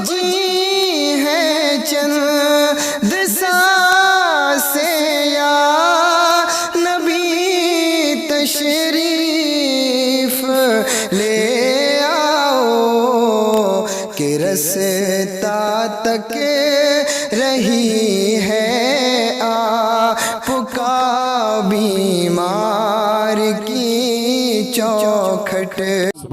जी है चंद सांसें या नबी तशरीफ ले आओ कि रस्ता तक रही है आपका बीमार की चौखट।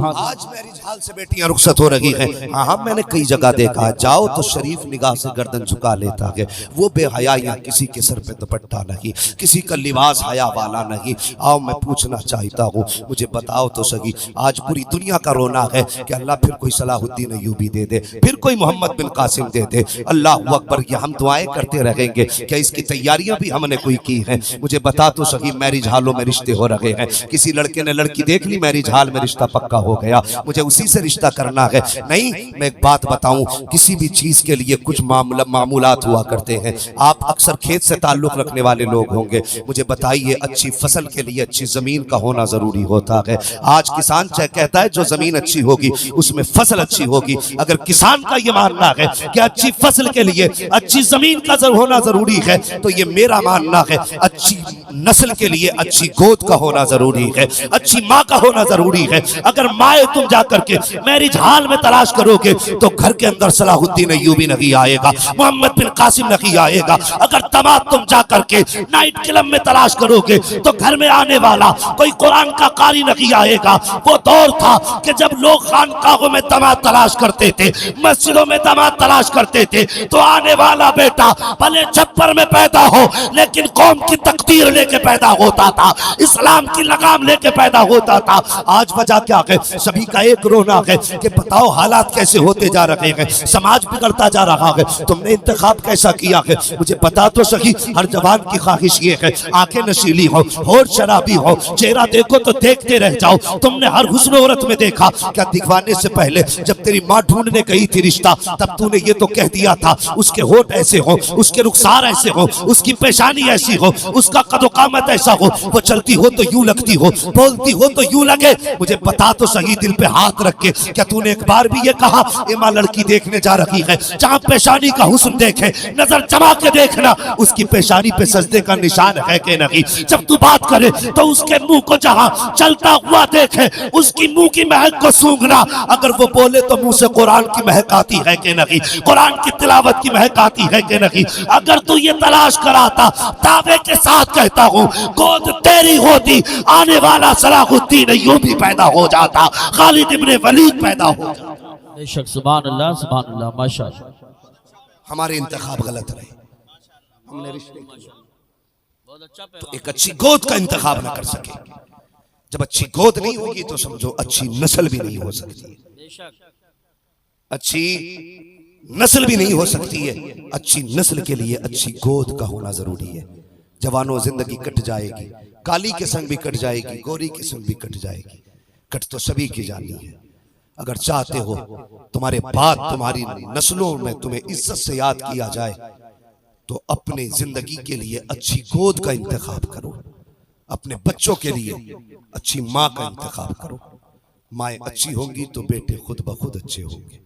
आज मेरी झाल से बेटियां रुखसत हो रही हैं। हाँ, मैंने कई जगह देखा, जाओ तो शरीफ निगाह से गर्दन झुका लेता है। वो बेहयाइयां, किसी के सर पे दुपट्टा नहीं, किसी का लिबास हया वाला नहीं। आओ मैं पूछना चाहता हूँ, मुझे बताओ तो सही, आज पूरी दुनिया का रोना है कि अल्लाह फिर कोई सलाहुद्दीन अय्यूबी दे दे, फिर कोई मोहम्मद बिन कासिम दे दे। अल्लाह अकबर की हम दुआएं करते रहेंगे, क्या इसकी तैयारियां भी हमने कोई की हैं? मुझे बता तो सही, मैरिज हालों में रिश्ते हो रहे हैं, किसी लड़के ने लड़की देख ली, मैरिज हाल में रिश्ता पक्का हो गया, मुझे उसी से रिश्ता करना है। नहीं, मैं एक बात बताऊं, किसी भी चीज के लिए कुछ मामूलात हुआ करते हैं। आप अक्सर खेत से ताल्लुक रखने वाले लोग होंगे, मुझे बताइए, अच्छी फसल के लिए अच्छी जमीन का होना जरूरी होता है। आज किसान चाहे कहता है जो जमीन अच्छी होगी उसमें फसल अच्छी होगी। अगर किसान का ये मानना है कि अच्छी फसल के लिए अच्छी जमीन का होना जरूरी है, तो ये मेरा मानना है अच्छी नस्ल के लिए अच्छी गोद का होना जरूरी है, अच्छी माँ का होना जरूरी है। अगर माए तुम जाकर के मैरिज हाल में तलाश करोगे तो घर के अंदर सलाहुद्दीन अय्यूबी नहीं आएगा, मोहम्मद बिन कासिम नहीं आएगा। अगर दामाद तुम जाकर के नाइट क्लब में तलाश करोगे तो घर में आने वाला कोई कुरान का कारी नहीं आएगा। वो दौर था कि जब लोग खानकाहों में दामाद तलाश करते थे, मस्जिदों में दामाद तलाश करते थे, तो आने वाला बेटा भले छप्पर में पैदा हो लेकिन कौम की तकदीर लेके पैदा होता था, इस्लाम की लगाम लेके पैदा होता था। आज वजह क्या है? सभी का एक रोना है कि बताओ हालात कैसे होते जा रहे हैं, समाज बिगड़ता जा रहा है। तुमने इंतखाब कैसा किया है? मुझे बता तो सही। हर जवान की ख्वाहिश ये है आंखें नशीली हो, होठ शराबी हो, चेहरा देखो तो देखते रह जाओ। तुमने हर हुस्न औरत में देखा, क्या दिखवाने से पहले जब तेरी माँ ढूंढने गई थी रिश्ता, तब तूने ये तो कह दिया था उसके होठ ऐसे हो, उसके रुखसार ऐसे हो, उसकी पेशानी ऐसी हो, उसका कदोकामत ऐसा हो, वो चलती हो तो यूं लगती हो, बोलती हो तो यूं लगे। मुझे बता तो सही, दिल पे हाथ रख के, क्या तूने एक बार भी ये कहा ए माँ लड़की देखने जा रही है, जहाँ पेशानी का हुस्न देखे नजर जमा के देखना उसकी पेशानी पे सजदे का निशान है कि नहीं। जब तू बात करे तो उसके मुंह को जहाँ चलता हुआ देखे उसकी मुंह की महक को सूंघना। अगर वो बोले तो मुंह से कुरान की महक आती है कि नहीं, कुरान की तिलावत की महक आती है कि नहीं। अगर तू ये तलाश कराता, दावे के साथ कहता हूँ, गोद तेरी होती, आने वाला सलाहुद्दीन अय्यूबी पैदा हो जाता, खालिद इब्ने वलीद पैदा हो जाता। बेशक, सुभान अल्लाह, सुभान अल्लाह, माशाअल्लाह। हमारे इंतखाब गलत रहे, हमने रिश्ते तो एक अच्छी गोद का इंतखाब ना कर सके। जब अच्छी गोद नहीं होगी तो समझो अच्छी नस्ल भी नहीं हो सकती, अच्छी नस्ल भी नहीं हो सकती है। अच्छी नस्ल के लिए अच्छी गोद का होना जरूरी है। जवानों, जिंदगी कट जाएगी, काली के संग भी कट जाएगी, गोरी के संग भी कट जाएगी, कट तो सभी की जानी है। अगर चाहते हो तुम्हारे बाद तुम्हारी नस्लों में तुम्हें इज्जत से याद किया जाए तो अपने जिंदगी के लिए अच्छी गोद का इंतखाब करो, अपने बच्चों के लिए अच्छी माँ का इंतखाब करो। माएँ अच्छी होंगी तो बेटे खुद ब खुद अच्छे होंगे,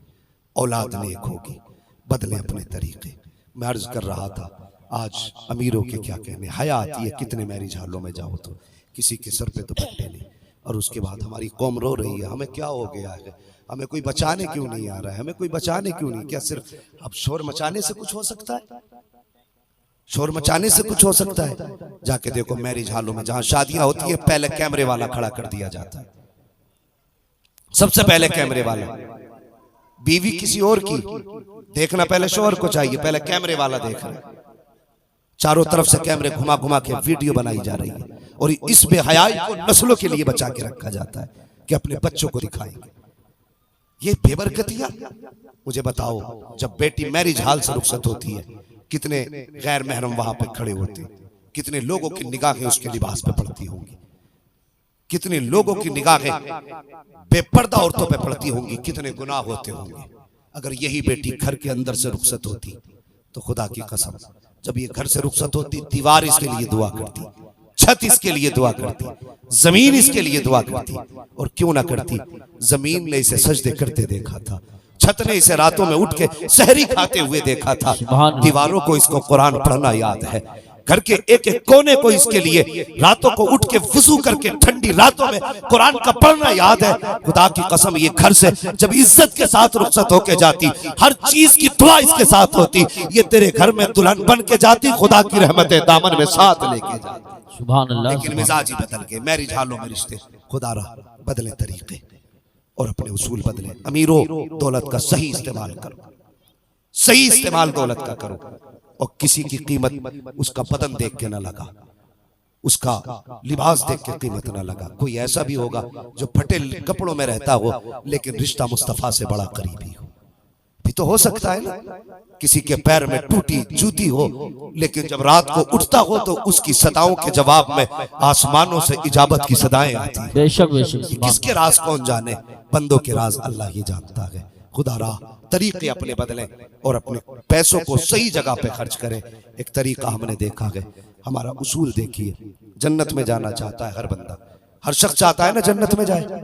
औलाद नेक होगी। बदले अपने तरीके। मैं अर्ज कर रहा था, आज अमीरों के क्या कहने, हया आती है कितने मैरिज हालों में जाओ तो किसी के सर पे दुपट्टे नहीं, और उसके बाद हमारी कौम रो रही है, हमें क्या हो गया है, हमें कोई बचाने क्यों नहीं आ रहा है, हमें कोई बचाने क्यों नहीं। क्या सिर्फ अब शोर मचाने से कुछ हो सकता है? शोर मचाने से कुछ हो सकता है? जाके देखो मैरिज हालों में जहां शादियां होती है, पहले कैमरे वाला खड़ा कर दिया जाता है, सबसे पहले कैमरे वाला। बीवी किसी और की देखना पहले शोहर को चाहिए, पहले कैमरे वाला देख रहा है। चारों तरफ से कैमरे घुमा घुमा के वीडियो बनाई जा रही है, और इस बेहयाई को नस्लों के लिए बचा के रखा जाता है कि अपने बच्चों को दिखाएंगे। ये बेबरकतियां। मुझे बताओ, जब बेटी मैरिज हाल से रुखसत होती है, कितने गैर महरम वहां पे खड़े होते हैं, कितने लोगों की निगाहें उसके लिबास पे पड़ती होंगी, कितने लोगों की निगाहें बेपर्दा औरतों पे पड़ती होंगी, कितने गुनाह होते होंगे। अगर यही बेटी घर के अंदर से रुखसत होती तो खुदा की कसम, जब ये घर से रुखसत होती, दीवार इसके लिए दुआ करती, छत इसके लिए दुआ करती, जमीन इसके लिए दुआ करती। और क्यों ना करती, जमीन ने इसे सजदे करते देखा था, छत ने इसे रातों में उठ के सहरी खाते हुए देखा था। दीवारों को इसको कुरान पढ़ना याद है, घर के एक एक कोने को इसके लिए रातों को उठ के वुजू करके ठंडी रातों में कुरान का पढ़ना याद है। खुदा की कसम ये घर से जब इज्जत के साथ रुखसत होके जाती, हर चीज की दुआ इसके साथ होती, ये तेरे घर में दुल्हन बन के जाती, खुदा की रहमतें दामन में साथ लेके जाती। सुभान अल्लाह। लेकिन मिजाज ही बदल गए, मैरिज हालों में रिश्ते खुदा रहा बदले तरीके और अपने उसूल बदले। अमीरों, दौलत का सही इस्तेमाल करो, सही इस्तेमाल दौलत का करो, और किसी की कीमत उसका बदन देख के ना लगा, उसका लिबास देख के कीमत ना लगा। कोई ऐसा भी होगा जो फटे कपड़ों में रहता हो लेकिन रिश्ता मुस्तफा से बड़ा करीबी हो, भी तो हो सकता है ना। किसी के पैर में टूटी जूती हो लेकिन जब रात को उठता हो तो उसकी सदाओं के जवाब में आसमानों से इजाबत की सदाएं आती हैं। बेशक बेशक। किसके राज कौन जाने, बंदों के राज अल्लाह ही जानता है। खुदा राह तरीके अपने बदलें और अपने पैसों को सही जगह पे खर्च करें। एक तरीका हमने देखा है, हमारा उसूल देखिए। जन्नत में जाना चाहता है हर बंदा, हर शख्स चाहता है ना जन्नत में जाए।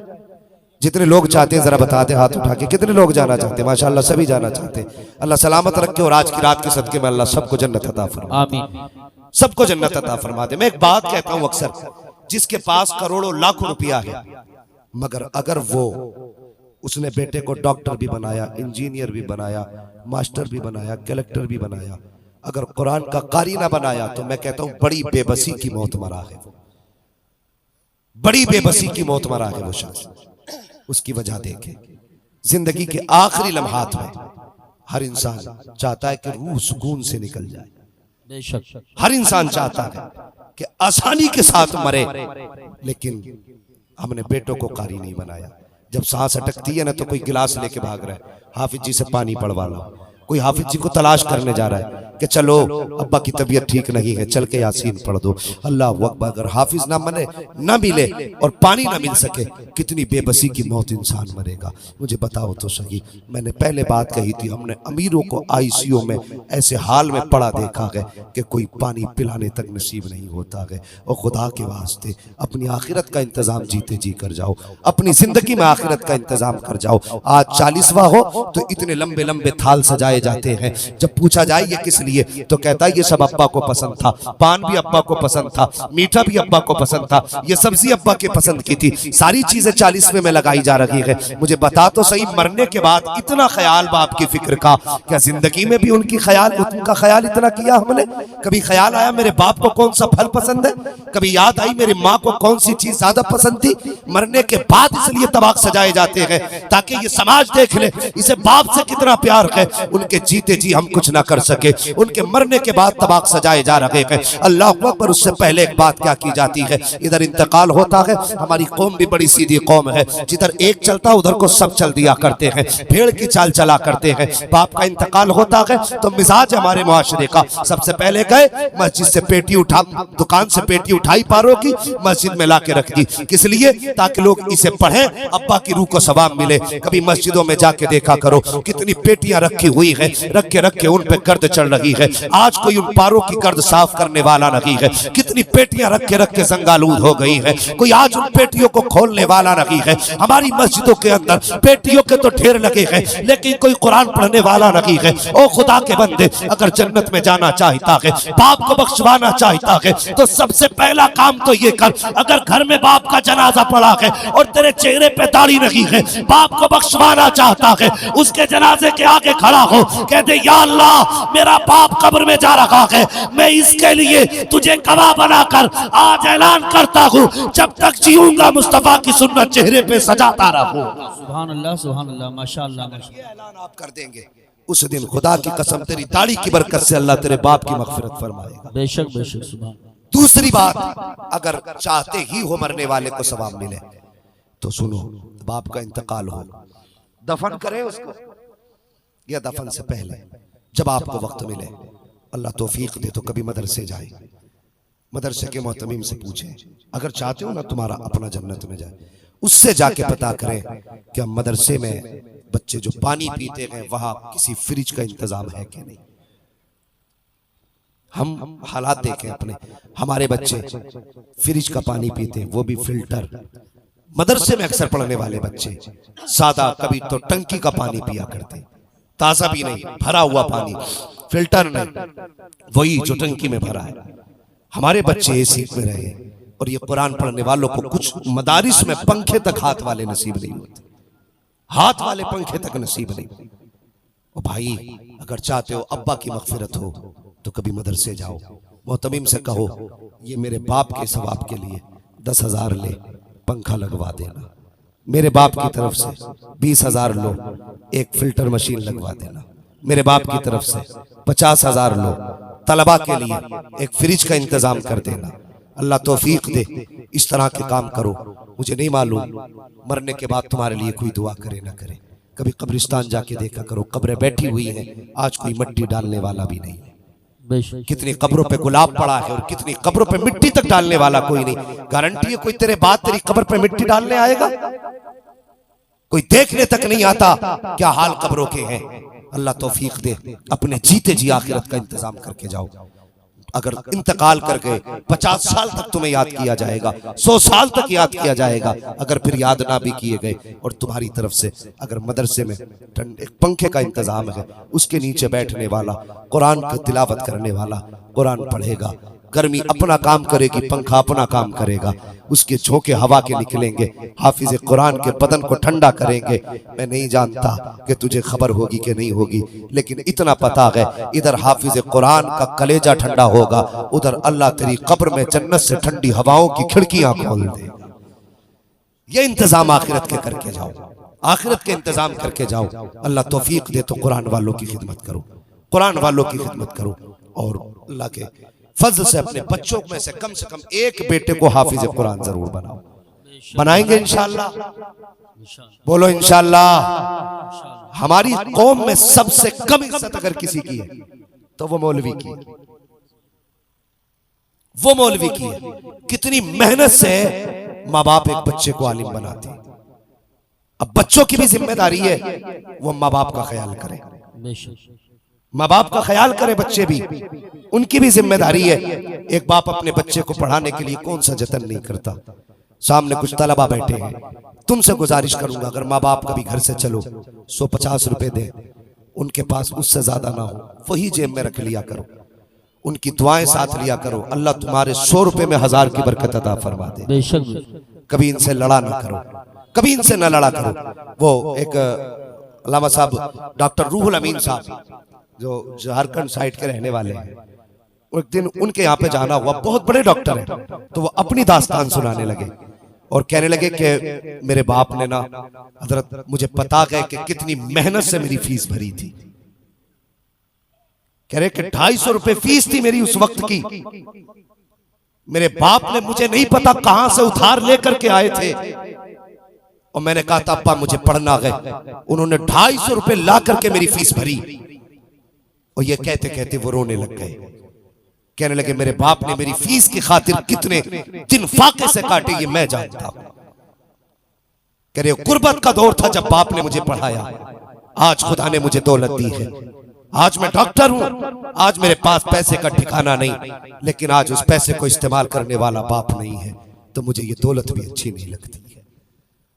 जितने लोग चाहते हैं जरा बताते हाथ उठा के, कितने लोग जाना चाहते हैं? माशाअल्लाह सभी जाना चाहते हैं। अल्लाह सलामत रखे और आज की रात के सदके में अल्लाह सबको जन्नत अता फरमा, आमीन। सबको जन्नत अता फरमा दे। मैं एक बात कहता हूं अक्सर, जिसके पास करोड़ों लाखों रुपया है मगर अगर वो उसने बेटे को डॉक्टर भी बनाया, इंजीनियर भी बनाया, मास्टर भी बनाया, कलेक्टर भी बनाया, अगर कुरान का कारी ना बनाया तो मैं कहता हूं बड़ी बेबसी की मौत मरा है वो, बड़ी बेबसी की मौत मरा है वो शख्स। उसकी वजह देखे, जिंदगी के आखिरी लम्हात में हर इंसान चाहता है कि रूह सुकून से निकल जाए। बेशक। हर इंसान चाहता है कि आसानी के साथ मरे, लेकिन हमने बेटों को कारी नहीं बनाया। जब सांस अटकती है ना तो कोई गिलास लेके भाग रहा है, हाफिज जी से पानी पड़वा लो। कोई हाफिज जी को तलाश करने जा रहा है कि चलो अब्बा की तबीयत ठीक नहीं है, चल के यासीन पढ़ दो। अल्लाह अकबर। अगर हाफिज ना मने, ना मिले और पानी ना मिल सके, कितनी बेबसी की मौत इंसान मरेगा। मुझे बताओ तो सही। मैंने पहले बात कही थी, हमने अमीरों को आईसीयू में ऐसे हाल में पड़ा देखा है कि कोई पानी पिलाने तक नसीब नहीं होता है। और खुदा के वास्ते अपनी आखिरत का इंतजाम जीते जी कर जाओ, अपनी जिंदगी में आखिरत का इंतजाम कर जाओ। आज 40वां हो तो इतने लंबे लंबे थाल सजाए जाते हैं। जब पूछा जाए ये किस लिए, तो कहता है ये सब अब्बा को पसंद था, पान भी अब्बा को पसंद था, मीठा भी अब्बा को पसंद था, ये सब्जी अब्बा के पसंद की थी। सारी चीजें 40वें में लगाई जा रही है। मुझे बता तो सही, मरने के बाद इतना ख्याल बाप की फिक्र का, क्या जिंदगी में भी उनका ख्याल इतना किया हमने? कभी ख्याल आया मेरे बाप को कौन सा फल पसंद है? कभी याद आई मेरी माँ को कौन सी चीज ज्यादा पसंद थी? मरने के बाद इसलिए तबाक सजाए जाते हैं ताकि ये समाज देख ले इसे बाप से कितना प्यार है। उनके जीते जी हम कुछ ना कर सके, उनके मरने के बाद तबाक सजाए जा रहे हैं। अल्लाह अकबर। उससे पहले एक बात क्या की जाती है, इधर इंतकाल होता है। हमारी कौम भी बड़ी सीधी कौम है, जिधर एक चलता उधर को सब चल दिया करते हैं, भेड़ की चाल चला करते हैं। बाप का इंतकाल होता है तो मिजाज हमारे मुआशरे का, सबसे पहले गए मस्जिद से पेटी उठा, दुकान से पेटी उठाई पारों की, मस्जिद में लाके रख दी। किस लिए? ताकि लोग इसे पढ़ें, अब्बा की रूह को सवाब मिले। कभी मस्जिदों में जाके देखा करो कितनी पेटियां रखी हुई है, रख के उन पे गर्द चढ़ रही है। आज कोई उन पारों की गर्द साफ करने वाला नहीं है। कितनी पेटियां रख के जंगालूद हो गई है, कोई आज उन पेटियों को खोलने वाला नहीं है। हमारी मस्जिदों के अंदर पेटियों के तो ढेर लगे हैं लेकिन कोई कुरान पढ़ने वाला नहीं है। ओ खुदा के बंदे, अगर जन्नत में जाना चाहता है, बाप को बख्शवाना चाहता है, तो सबसे पहला काम तो ये कर, अगर घर में बाप का जनाजा पड़ा है और तेरे चेहरे पे दाढ़ी नहीं है, बाप को बख्शवाना चाहता है, उसके जनाजे के आगे खड़ा हो, कहते या अल्लाह मेरा बाप कब्र में जा रहा है, मैं इसके लिए तुझे गवाह बनाकर आज ऐलान करता हूँ, जब तक जीऊंगा मुस्तफा की सुन्नत चेहरे पे सजाता रहूं। सुभान अल्लाह माशाअल्लाह। ये ऐलान आप कर देंगे, उस दिन खुदा की कसम तेरी दाढ़ी की बरकत से अल्लाह तेरे बाप की मगफिरत फरमाएगा। बेशक बेशक। सुभान। दूसरी बात, अगर चाहते ही हो मरने वाले को सवाब मिले तो सुनो, बाप का इंतकाल हो, दफन करें उसको या दफन से पहले जब आपको वक्त मिले, अल्लाह तौफीक दे तो कभी मदरसे जाए, मदरसे के मोहतमीम से पूछे, अगर चाहते हो ना तुम्हारा अपना जन्नत में जाए, उससे जाके पता करें कि हम मदरसे में बच्चे जो पानी पीते हैं वहां किसी फ्रिज का इंतजाम है कि नहीं। हम हालात देखें अपने, हमारे बच्चे फ्रिज का पानी पीते हैं, वो भी फिल्टर, मदरसे में अक्सर पढ़ने वाले बच्चे सादा कभी तो टंकी का पानी पिया करते, ताजा भी नहीं, भरा हुआ पानी, फिल्टर नहीं, वही जो टंकी में भरा है। हमारे बच्चे ये सीख में रहे और ये कुरान पढ़ने वालों को कुछ मदारिस में पंखे तक हाथ वाले नसीब नहीं होते, हाथ वाले पंखे तक नसीब नहीं। ओ भाई, अगर चाहते हो अब्बा की मगफिरत हो तो कभी मदरसे जाओ, मोहतमीम से कहो ये मेरे बाप के सवाब के लिए 10,000 ले, पंखा लगवा देना। मेरे बाप की तरफ से 20,000 लो, एक फिल्टर मशीन लगवा देना। मेरे बाप की तरफ से 50,000 लो, तलबा के लिए एक फ्रिज का इंतजाम कर देना। अल्लाह तौफीक दे, इस तरह के काम करो। मुझे नहीं मालूम मरने के बाद तुम्हारे लिए कोई दुआ करे ना करे। कभी कब्रिस्तान जाके देखा करो, कब्रें बैठी हुई हैं, आज कोई मिट्टी डालने वाला भी नहीं है। कितनी कब्रों पे गुलाब पड़ा है और कितनी कब्रों पे मिट्टी तक डालने वाला कोई नहीं। गारंटी है कोई तेरे बाद तेरी कब्र पे मिट्टी डालने आएगा? कोई देखने तक नहीं आता क्या हाल कब्रों के हैं। अल्लाह तौफीक दे, अपने जीते जी आखिरत का इंतजाम करके जाओ। अगर इंतकाल कर गए 50 साल तक तुम्हें याद किया जाएगा, 100 साल तक याद किया जाएगा। अगर फिर याद ना भी किए गए और तुम्हारी तरफ से अगर मदरसे में एक पंखे का इंतजाम है, उसके नीचे बैठने वाला, कुरान की तिलावत करने वाला कुरान पढ़ेगा, गर्मी अपना काम करेगी, पंखा अपना काम करेगा, उसके झोंके हवा के निकलेंगे, हाफिज कुरान के बदन को ठंडा करेंगे। मैं नहीं जानता कि तुझे खबर होगी कि नहीं होगी, लेकिन इतना पता है इधर हाफिज कुरान का कलेजा ठंडा होगा, उधर अल्लाह तेरी कब्र में जन्नत से ठंडी हवाओं की खिड़कियां खोल दे। ये इंतजाम आखिरत के करके जाओ, आखिरत के इंतजाम करके जाओ। अल्लाह तौफीक दे तो कुरान वालों की खिदमत करो, कुरान वालों की खिदमत करो और अल्लाह के फजल से अपने बच्चों में से कम एक बेटे को हाफिज कुरान जरूर बनाओ। बनाएंगे इंशाअल्लाह, बोलो इंशाअल्लाह। हमारी कौम में सबसे कम इज्जत अगर किसी की है तो वो मौलवी की, वो मौलवी की है। कितनी मेहनत से माँ बाप एक बच्चे को आलिम बनाते हैं। अब बच्चों की भी जिम्मेदारी है वो माँ बाप का ख्याल करें, माँ बाप का ख्याल करे, बच्चे भी, उनकी भी जिम्मेदारी है। एक बाप अपने बच्चे को पढ़ाने के लिए कौन सा जतन नहीं करता। सामने कुछ तलबा बैठे हैं, तुमसे गुजारिश करूंगा अगर माँ बाप कभी घर से चलो 150 रुपए दे, उनके पास उससे ज्यादा ना हो, वही जेब में रख लिया करो, उनकी दुआएं साथ लिया करो। अल्लाह तुम्हारे 100 रुपए में 1000 की बरकत अता फरमा दे। कभी इनसे लड़ा ना करो, कभी इनसे ना लड़ा करो। वो एक अल्लामा साहब डॉक्टर रूहुल अमीन साहब जो झारखंड साइड के रहने वाले हैं, एक दिन उनके यहाँ पे जाना हुआ, बहुत बड़े डॉक्टर हैं, तो वो अपनी दास्तान सुनाने लगे और कहने लगे कि मेरे बाप ने ना हजरत मुझे पता है कि कितनी मेहनत से मेरी फीस भरी थी। कह रहे कि 250 रुपए फीस थी मेरी उस वक्त की। मेरे बाप ने मुझे नहीं पता कहां से उधार लेकर के आए थे और मैंने कहा था अब्बा मुझे पढ़ना है। उन्होंने 250 रुपए ला करके मेरी फीस भरी और ये कहते कहते वो रोने लग गए। कहने लगे मेरे बाप ने मेरी फीस की खातिर कितने दिन फाके से काटे ये मैं जानता हूं। कह रहे गुर्बत का दौर था जब बाप ने मुझे पढ़ाया, आज खुदा ने मुझे दौलत दी है, आज मैं डॉक्टर हूं, आज मेरे पास पैसे का ठिकाना नहीं, लेकिन आज उस पैसे को इस्तेमाल करने वाला बाप नहीं है, तो मुझे ये दौलत भी अच्छी नहीं लगती है।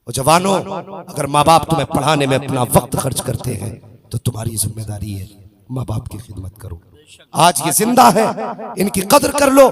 और जवानों, अगर माँ बाप तुम्हें पढ़ाने में अपना वक्त खर्च करते हैं तो तुम्हारी जिम्मेदारी है माँ बाप की खिदमत करो। आज ये जिंदा है, इनकी कदर कर लो।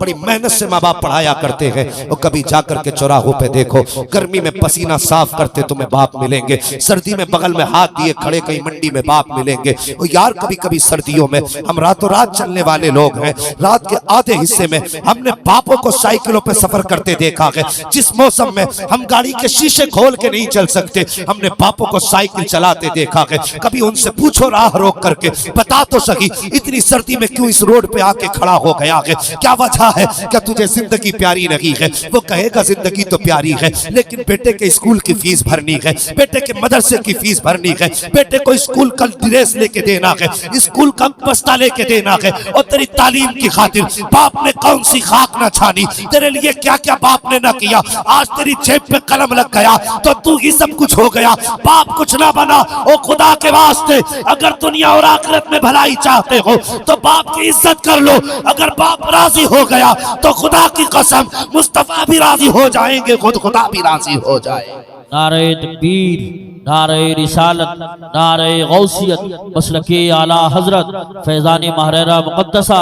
बड़ी मेहनत से माँ बाप पढ़ाया करते हैं और कभी जाकर के चौराहों पे देखो, गर्मी में पसीना साफ करते तुम्हें बाप मिलेंगे, सर्दी में बगल में हाथ दिए खड़े कहीं मंडी में बाप मिलेंगे। और यार कभी कभी सर्दियों में हम रातों रात चलने वाले लोग हैं, रात के आधे हिस्से में हमने बापों को साइकिलों पे सफर करते देखा है। जिस मौसम में हम गाड़ी के शीशे खोल के नहीं चल सकते, हमने बापों को साइकिल चलाते देखा है। कभी उनसे पूछो राह रोक करके, बता तो सही इतनी सर्दी में क्यों इस रोड पे आके खड़ा हो गया है, क्या वजह है, क्या तुझे जिंदगी प्यारी नहीं है? वो कहेगा जिंदगी तो प्यारी है, लेकिन बेटे के स्कूल की फीस भरनी है, बेटे के मदरसे की फीस भरनी है, बेटे को स्कूल का ड्रेस लेके देना है, स्कूल का बस्ता लेके देना है। और तेरी तालीम की खातिर बाप ने कौन सी खाक ना छानी, तेरे लिए क्या क्या बाप ने ना किया। आज तेरी जेब पे कलम लग गया तो तू ही सब कुछ हो गया, बाप कुछ ना बना। ओ खुदा के वास्ते, अगर दुनिया और आखिरत में भलाई चाहते हो तो बाप की इज्जत कर लो। अगर बाप राजी हो गया तो खुदा की कसम मुस्तफा भी राजी हो जाएंगे, खुद खुदा भी राजी हो जाए। नारे तकबीर, नारे रिसालत, नारे गौसियत, मसलके आला हजरत फैज़ान महरेरा मुक़द्दसा,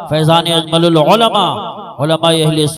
फैज़ान अजमलुल उलमा, उलमा अहले